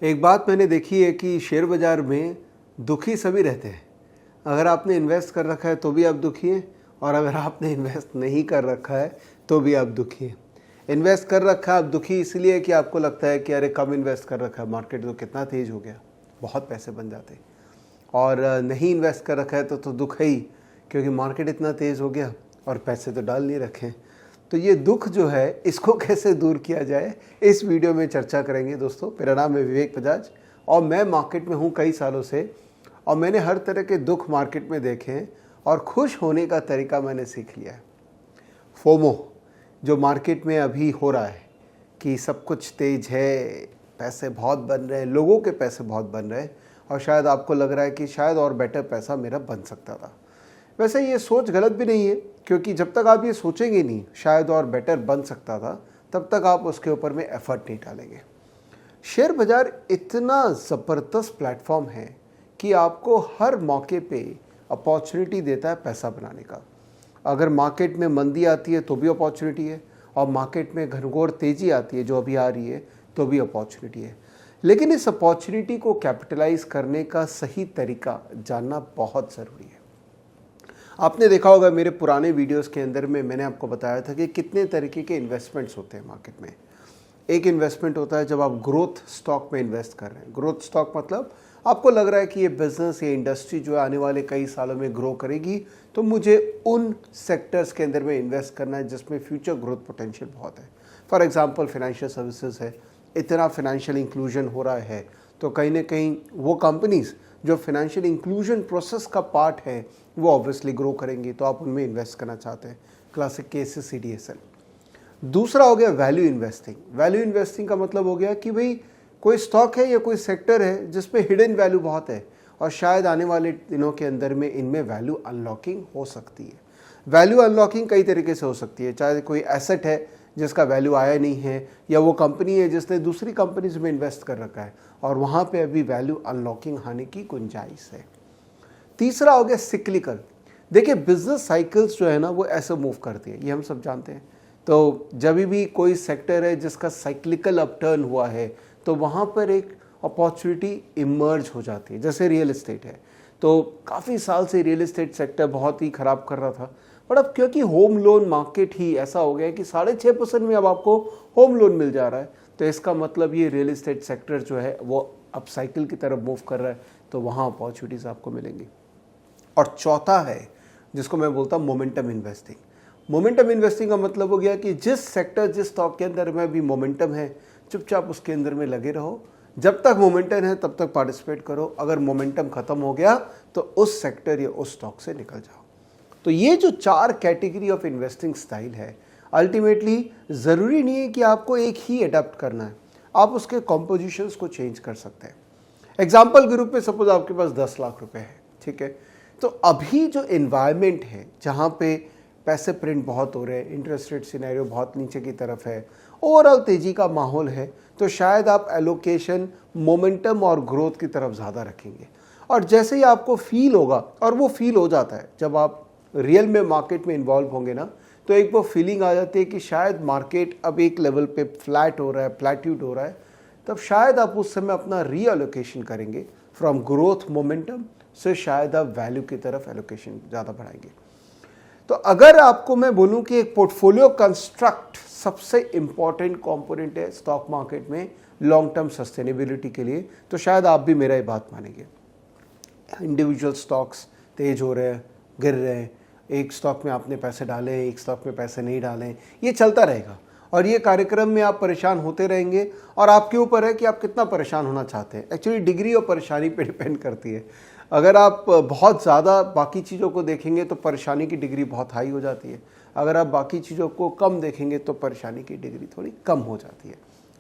एक बात मैंने देखी है कि शेयर बाज़ार में दुखी सभी रहते हैं। अगर आपने इन्वेस्ट कर रखा है तो भी आप दुखी हैं, और अगर आपने इन्वेस्ट नहीं कर रखा है तो भी आप दुखी हैं। इन्वेस्ट कर रखा है आप दुखी इसलिए कि आपको लगता है कि अरे कम इन्वेस्ट कर रखा है, मार्केट तो कितना तेज़ हो गया, बहुत पैसे बन जाते। और नहीं इन्वेस्ट कर रखा है तो दुख है ही, क्योंकि मार्केट इतना तेज़ हो गया और पैसे तो डाल नहीं रखे। तो ये दुख जो है इसको कैसे दूर किया जाए, इस वीडियो में चर्चा करेंगे दोस्तों। मेरा नाम है विवेक बजाज और मैं मार्केट में हूँ कई सालों से, और मैंने हर तरह के दुख मार्केट में देखे हैं और खुश होने का तरीका मैंने सीख लिया है। फोमो जो मार्केट में अभी हो रहा है कि सब कुछ तेज है, पैसे बहुत बन रहे हैं, लोगों के पैसे बहुत बन रहे हैं, और शायद आपको लग रहा है कि शायद और बेटर पैसा मेरा बन सकता था। वैसे ये सोच गलत भी नहीं है, क्योंकि जब तक आप ये सोचेंगे नहीं शायद और बेटर बन सकता था, तब तक आप उसके ऊपर में एफर्ट नहीं डालेंगे। शेयर बाज़ार इतना ज़बरदस्त प्लेटफॉर्म है कि आपको हर मौके पे अपॉर्चुनिटी देता है पैसा बनाने का। अगर मार्केट में मंदी आती है तो भी अपॉर्चुनिटी है, और मार्केट में घनघोर तेज़ी आती है जो अभी आ रही है तो भी अपॉर्चुनिटी है। लेकिन इस अपॉर्चुनिटी को कैपिटलाइज करने का सही तरीका जानना बहुत ज़रूरी है। आपने देखा होगा मेरे पुराने वीडियोस के अंदर में मैंने आपको बताया था कि कितने तरीके के इन्वेस्टमेंट्स होते हैं मार्केट में। एक इन्वेस्टमेंट होता है जब आप ग्रोथ स्टॉक में इन्वेस्ट कर रहे हैं। ग्रोथ स्टॉक मतलब आपको लग रहा है कि ये बिजनेस, ये इंडस्ट्री जो है आने वाले कई सालों में ग्रो करेगी, तो मुझे उन सेक्टर्स के अंदर में इन्वेस्ट करना है जिसमें फ्यूचर ग्रोथ पोटेंशियल बहुत है। फॉर एग्जांपल फाइनेंशियल सर्विसेज है, इतना फाइनेंशियल इंक्लूजन हो रहा है, तो कहीं ना कहीं वो कंपनीज जो फाइनेंशियल इंक्लूजन प्रोसेस का पार्ट है वो ऑब्वियसली ग्रो करेंगी, तो आप उनमें इन्वेस्ट करना चाहते हैं। क्लासिक केस है CDSL। दूसरा हो गया वैल्यू इन्वेस्टिंग। वैल्यू इन्वेस्टिंग का मतलब हो गया कि भाई कोई स्टॉक है या कोई सेक्टर है जिसमें हिडन वैल्यू बहुत है, और शायद आने वाले दिनों के अंदर में इनमें वैल्यू अनलॉकिंग हो सकती है। वैल्यू अनलॉकिंग कई तरीके से हो सकती है, चाहे कोई एसेट है जिसका वैल्यू आया नहीं है, या वो कंपनी है जिसने दूसरी कंपनीज में इन्वेस्ट कर रखा है और वहाँ पे अभी वैल्यू अनलॉकिंग आने की गुंजाइश है। तीसरा हो गया सिक्लिकल। देखिए बिजनेस साइकिल्स जो है ना वो ऐसे मूव करती है, ये हम सब जानते हैं। तो जब भी कोई सेक्टर है जिसका साइक्लिकल अपटर्न हुआ है तो वहाँ पर एक अपॉर्चुनिटी इमर्ज हो जाती है। जैसे रियल एस्टेट है, तो काफ़ी साल से रियल एस्टेट सेक्टर बहुत ही ख़राब कर रहा था, बट अब क्योंकि होम लोन मार्केट ही ऐसा हो गया है कि 6.5% में अब आपको होम लोन मिल जा रहा है, तो इसका मतलब ये रियल एस्टेट सेक्टर जो है वो अब साइकिल की तरफ मूव कर रहा है, तो वहाँ अपॉर्चुनिटीज़ आपको मिलेंगी। और चौथा है जिसको मैं बोलता हूँ मोमेंटम इन्वेस्टिंग। मोमेंटम इन्वेस्टिंग का मतलब हो गया कि जिस सेक्टर, जिस स्टॉक के अंदर में भी मोमेंटम है, चुपचाप उसके अंदर में लगे रहो। जब तक मोमेंटम है तब तक पार्टिसिपेट करो, अगर मोमेंटम खत्म हो गया तो उस सेक्टर या उस स्टॉक से निकल जाओ। तो ये जो 4 कैटेगरी ऑफ इन्वेस्टिंग स्टाइल है, अल्टीमेटली ज़रूरी नहीं है कि आपको एक ही अडॉप्ट करना है, आप उसके कॉम्पोजिशंस को चेंज कर सकते हैं। एग्जाम्पल के रूप में सपोज आपके पास 10 लाख रुपए है, ठीक है, तो अभी जो एनवायरनमेंट है जहाँ पे पैसे प्रिंट बहुत हो रहे हैं, इंटरेस्ट रेट सिनेरियो बहुत नीचे की तरफ है, ओवरऑल तेज़ी का माहौल है, तो शायद आप एलोकेशन मोमेंटम और ग्रोथ की तरफ ज़्यादा रखेंगे। और जैसे ही आपको फील होगा, और वो फील हो जाता है जब आप रियल में मार्केट में इन्वॉल्व होंगे ना, तो एक वो फीलिंग आ जाती है कि शायद मार्केट अब एक लेवल पे फ्लैट हो रहा है, प्लेट्यूड हो रहा है, तब शायद आप उस समय अपना रीअलोकेशन करेंगे फ्रॉम ग्रोथ मोमेंटम से, शायद आप वैल्यू की तरफ एलोकेशन ज़्यादा बढ़ाएंगे। तो अगर आपको मैं बोलूं कि एक पोर्टफोलियो कंस्ट्रक्ट सबसे इंपॉर्टेंट कंपोनेंट है स्टॉक मार्केट में लॉन्ग टर्म सस्टेनेबिलिटी के लिए, तो शायद आप भी मेरा ये बात मानेंगे। इंडिविजुअल स्टॉक्स तेज हो रहे हैं, गिर रहे हैं, एक स्टॉक में आपने पैसे डाले, एक स्टॉक में पैसे नहीं डालें, ये चलता रहेगा, और ये कार्यक्रम में आप परेशान होते रहेंगे, और आपके ऊपर है कि आप कितना परेशान होना चाहते हैं। एक्चुअली डिग्री और परेशानी पे डिपेंड करती है। अगर आप बहुत ज़्यादा बाकी चीज़ों को देखेंगे तो परेशानी की डिग्री बहुत हाई हो जाती है, अगर आप बाकी चीज़ों को कम देखेंगे तो परेशानी की डिग्री थोड़ी कम हो जाती है।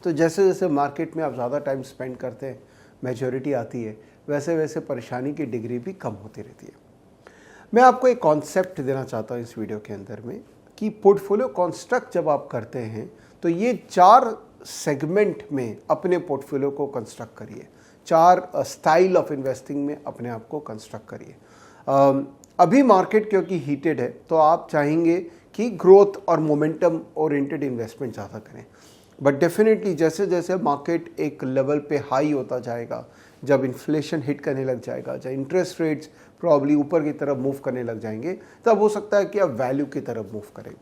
तो जैसे जैसे मार्केट में आप ज़्यादा टाइम स्पेंड करते हैं, मैच्योरिटी आती है, वैसे वैसे परेशानी की डिग्री भी कम होती रहती है। मैं आपको एक कॉन्सेप्ट देना चाहता हूँ इस वीडियो के अंदर में कि पोर्टफोलियो कंस्ट्रक्ट जब आप करते हैं तो ये 4 सेगमेंट में अपने पोर्टफोलियो को कंस्ट्रक्ट करिए, 4 स्टाइल ऑफ इन्वेस्टिंग में अपने आप को कंस्ट्रक्ट करिए। अभी मार्केट क्योंकि हीटेड है तो आप चाहेंगे कि ग्रोथ और मोमेंटम ओरिएंटेड इन्वेस्टमेंट ज़्यादा करें। बट डेफिनेटली जैसे जैसे मार्केट एक लेवल पे हाई होता जाएगा, जब इन्फ्लेशन हिट करने लग जाएगा, जब इंटरेस्ट रेट्स प्रॉब्ली ऊपर की तरफ मूव करने लग जाएंगे, तब हो सकता है कि आप वैल्यू की तरफ मूव करें।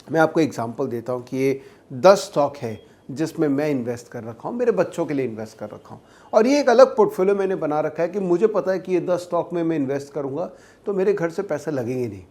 मैं आपको एग्जांपल देता हूँ कि ये 10 स्टॉक है जिसमें मैं इन्वेस्ट कर रखा हूँ, मेरे बच्चों के लिए इन्वेस्ट कर रखा हूँ, और ये एक अलग पोर्टफोलियो मैंने बना रखा है कि मुझे पता है कि ये 10 स्टॉक में मैं इन्वेस्ट करूँगा तो मेरे घर से पैसे लगेंगे नहीं,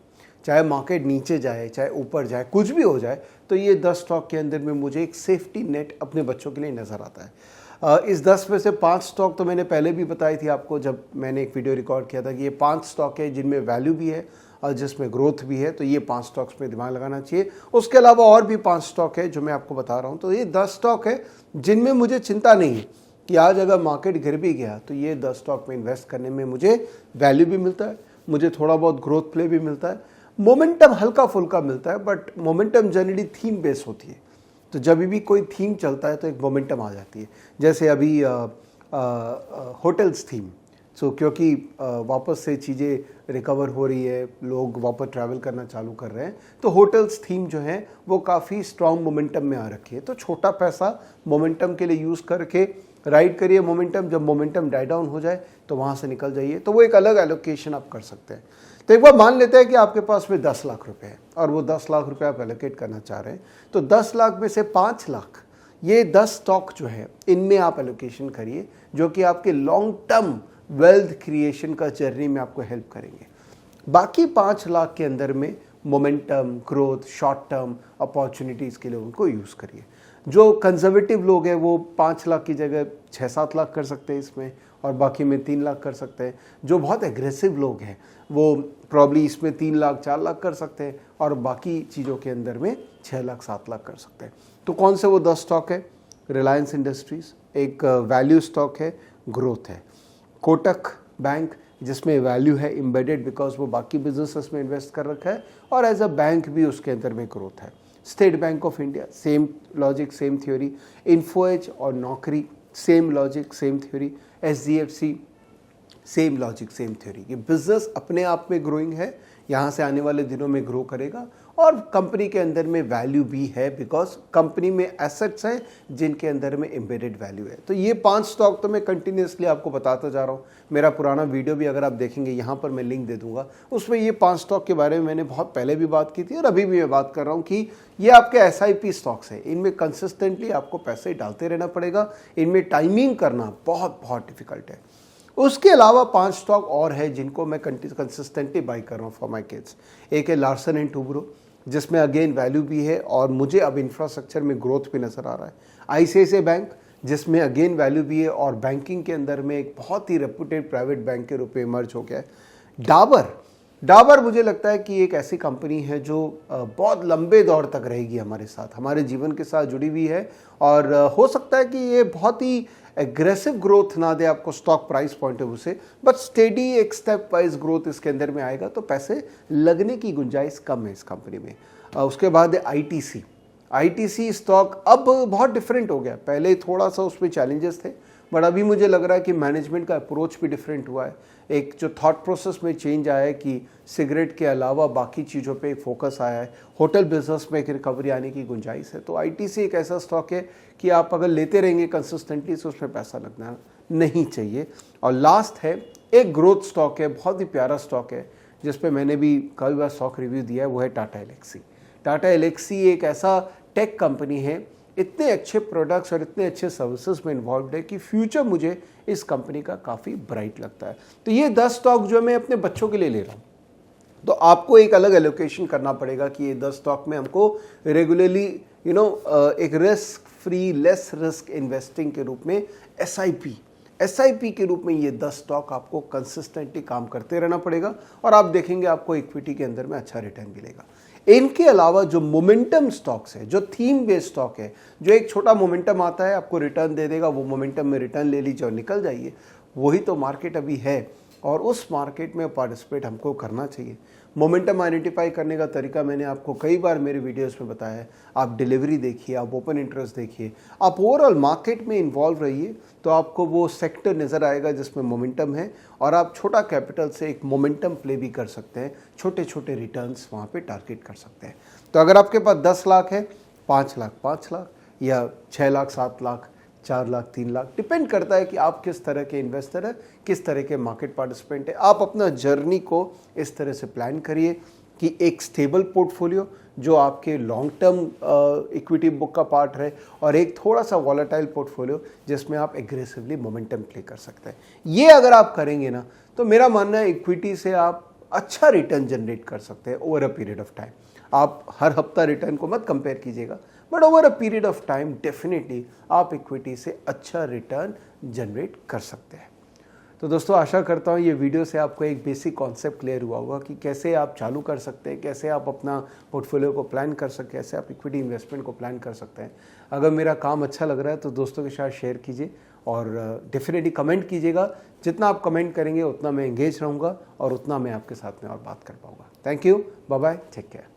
चाहे मार्केट नीचे जाए चाहे ऊपर जाए, कुछ भी हो जाए, तो ये 10 स्टॉक के अंदर में मुझे एक सेफ्टी नेट अपने बच्चों के लिए नज़र आता है। इस 10 में से 5 स्टॉक तो मैंने पहले भी बताई थी आपको जब मैंने एक वीडियो रिकॉर्ड किया था कि ये 5 स्टॉक है जिनमें वैल्यू भी है और जिसमें ग्रोथ भी है, तो ये 5 स्टॉक्स में दिमाग लगाना चाहिए। उसके अलावा और भी 5 स्टॉक है जो मैं आपको बता रहा हूँ। तो ये 10 स्टॉक है जिनमें मुझे चिंता नहीं है कि आज अगर मार्केट गिर भी गया तो ये 10 स्टॉक में इन्वेस्ट करने में मुझे वैल्यू भी मिलता है, मुझे थोड़ा बहुत ग्रोथ प्ले भी मिलता है, मोमेंटम हल्का फुल्का मिलता है, but momentum generally theme base होती है। तो जब भी कोई थीम चलता है तो एक मोमेंटम आ जाती है। जैसे अभी होटल्स थीम, क्योंकि वापस से चीज़ें रिकवर हो रही है, लोग वापस ट्रैवल करना चालू कर रहे हैं, तो होटल्स थीम जो है वो काफ़ी स्ट्रॉन्ग मोमेंटम में आ रखी है। तो छोटा पैसा मोमेंटम के लिए यूज़ करके राइड करिए मोमेंटम, जब मोमेंटम डाई डाउन हो जाए तो वहाँ से निकल जाइए। तो वो एक अलग एलोकेशन आप कर सकते हैं। तो एक बार मान लेते हैं कि आपके पास में 10 लाख रुपए है और वो 10 लाख रुपए आप एलोकेट करना चाह रहे हैं, तो 10 लाख में से 5 लाख ये 10 स्टॉक जो है इनमें आप एलोकेशन करिए, जो कि आपके लॉन्ग टर्म वेल्थ क्रिएशन का जर्नी में आपको हेल्प करेंगे। बाकी 5 लाख के अंदर में momentum, growth, short term opportunities के लिए उनको यूज़ करिए। जो कंजर्वेटिव लोग हैं वो 5 लाख की जगह 6-7 लाख कर सकते हैं इसमें, और बाकी में 3 लाख कर सकते हैं। जो बहुत एग्रेसिव लोग हैं वो प्रॉब्ली इसमें 3 लाख 4 लाख कर सकते हैं, और बाकी चीज़ों के अंदर में 6 लाख 7 लाख कर सकते हैं। तो कौन से वो 10 स्टॉक है? रिलायंस इंडस्ट्रीज़ एक वैल्यू स्टॉक है, ग्रोथ है। कोटक बैंक जिसमें वैल्यू है एम्बेडेड बिकॉज वो बाकी बिजनेसेस में इन्वेस्ट कर रखा है, और एज अ बैंक भी उसके अंदर में ग्रोथ है। State Bank of India same logic same theory. Info Edge और Naukri same logic same theory. SDFC same logic same theory. ये बिजनेस अपने आप में ग्रोइंग है, यहाँ से आने वाले दिनों में ग्रो करेगा, और कंपनी के अंदर में वैल्यू भी है बिकॉज कंपनी में एसेट्स हैं जिनके अंदर में एम्बेडेड वैल्यू है। तो ये 5 स्टॉक तो मैं कंटिन्यूसली आपको बताता जा रहा हूँ। मेरा पुराना वीडियो भी अगर आप देखेंगे, यहाँ पर मैं लिंक दे दूंगा, उसमें ये 5 स्टॉक के बारे में मैंने बहुत पहले भी बात की थी और अभी भी मैं बात कर रहा हूँ कि ये आपके SIP स्टॉक्स हैं। इनमें कंसिस्टेंटली आपको पैसे डालते रहना पड़ेगा, इनमें टाइमिंग करना बहुत बहुत डिफिकल्ट है। उसके अलावा 5 स्टॉक और है जिनको मैं कंसिस्टेंटली बाई कर रहा हूँ फॉर माई किड्स। एक है लार्सन एंड टूब्रो जिसमें अगेन वैल्यू भी है और मुझे अब इंफ्रास्ट्रक्चर में ग्रोथ भी नज़र आ रहा है। ICICI बैंक जिसमें अगेन वैल्यू भी है और बैंकिंग के अंदर में एक बहुत ही रेपुटेड प्राइवेट बैंक के रूप में इमर्ज हो गया है। डाबर मुझे लगता है कि एक ऐसी कंपनी है जो बहुत लंबे दौर तक रहेगी हमारे साथ, हमारे जीवन के साथ जुड़ी हुई है, और हो सकता है कि ये बहुत ही एग्रेसिव ग्रोथ ना दे आपको stock price point of view से, बट स्टेडी एक स्टेप वाइज ग्रोथ इसके अंदर में आएगा, तो पैसे लगने की गुंजाइश कम है इस कंपनी में। उसके बाद है ITC स्टॉक अब बहुत डिफरेंट हो गया। पहले थोड़ा सा उसमें चैलेंजेस थे, बट अभी मुझे लग रहा है कि मैनेजमेंट का अप्रोच भी डिफरेंट हुआ है। एक जो थॉट प्रोसेस में चेंज आया है कि सिगरेट के अलावा बाकी चीज़ों पे फोकस आया है, होटल बिजनेस में एक रिकवरी आने की गुंजाइश है। तो ITC एक ऐसा स्टॉक है कि आप अगर लेते रहेंगे कंसिस्टेंटली तो उसमें पैसा लगना नहीं चाहिए। और लास्ट है एक ग्रोथ स्टॉक है, बहुत ही प्यारा स्टॉक है जिस पे मैंने भी कई बार स्टॉक रिव्यू दिया है, वो है टाटा एलेक्सी। टाटा एलेक्सी एक ऐसा टेक कंपनी है, इतने अच्छे प्रोडक्ट्स और इतने अच्छे सर्विसेज में इन्वॉल्व है कि फ्यूचर मुझे इस कंपनी का काफ़ी ब्राइट लगता है। तो ये 10 स्टॉक जो मैं अपने बच्चों के लिए ले रहा हूँ, तो आपको एक अलग एलोकेशन करना पड़ेगा कि ये 10 स्टॉक में हमको रेगुलरली एक risk free less risk investing के रूप में SIP के रूप में ये 10 स्टॉक आपको कंसिस्टेंटली काम करते रहना पड़ेगा, और आप देखेंगे आपको इक्विटी के अंदर में अच्छा रिटर्न मिलेगा। इनके अलावा जो मोमेंटम स्टॉक्स है, जो थीम बेस्ड स्टॉक है, जो एक छोटा मोमेंटम आता है आपको रिटर्न दे देगा, वो मोमेंटम में रिटर्न ले लीजिए और निकल जाइए, वही तो मार्केट अभी है, और उस मार्केट में पार्टिसिपेट हमको करना चाहिए। मोमेंटम आइडेंटिफाई करने का तरीका मैंने आपको कई बार मेरे वीडियोस में बताया है। आप डिलीवरी देखिए, आप ओपन इंटरेस्ट देखिए, आप ओवरऑल मार्केट में इन्वॉल्व रहिए, तो आपको वो सेक्टर नज़र आएगा जिसमें मोमेंटम है, और आप छोटा कैपिटल से एक मोमेंटम प्ले भी कर सकते हैं, छोटे छोटे रिटर्न्स वहाँ पे टारगेट कर सकते हैं। तो अगर आपके पास 10 लाख है, 5 लाख या 6 लाख, 7 लाख, 4 लाख, 3 लाख, डिपेंड करता है कि आप किस तरह के इन्वेस्टर हैं, किस तरह के मार्केट पार्टिसिपेंट हैं। आप अपना जर्नी को इस तरह से प्लान करिए कि एक स्टेबल पोर्टफोलियो जो आपके लॉन्ग टर्म इक्विटी बुक का पार्ट है, और एक थोड़ा सा वॉलेटाइल पोर्टफोलियो जिसमें आप एग्रेसिवली मोमेंटम प्ले कर सकते हैं। ये अगर आप करेंगे ना, तो मेरा मानना है इक्विटी से आप अच्छा रिटर्न जनरेट कर सकते हैं over a period of time. आप हर हफ्ता रिटर्न को मत कंपेयर कीजिएगा, but over a period of time definitely आप इक्विटी से अच्छा रिटर्न जनरेट कर सकते हैं। तो दोस्तों, आशा करता हूँ ये वीडियो से आपको एक बेसिक कॉन्सेप्ट क्लियर हुआ होगा कि कैसे आप चालू कर सकते हैं, कैसे आप अपना पोर्टफोलियो को प्लान कर सकते हैं, कैसे आप इक्विटी इन्वेस्टमेंट को प्लान कर सकते हैं। अगर मेरा काम अच्छा लग रहा है तो दोस्तों के साथ शेयर कीजिए और डेफिनेटली कमेंट कीजिएगा। जितना आप कमेंट करेंगे उतना मैं एंगेज रहूँगा और उतना मैं आपके साथ में और बात कर पाऊँगा। Thank you, bye bye, take care.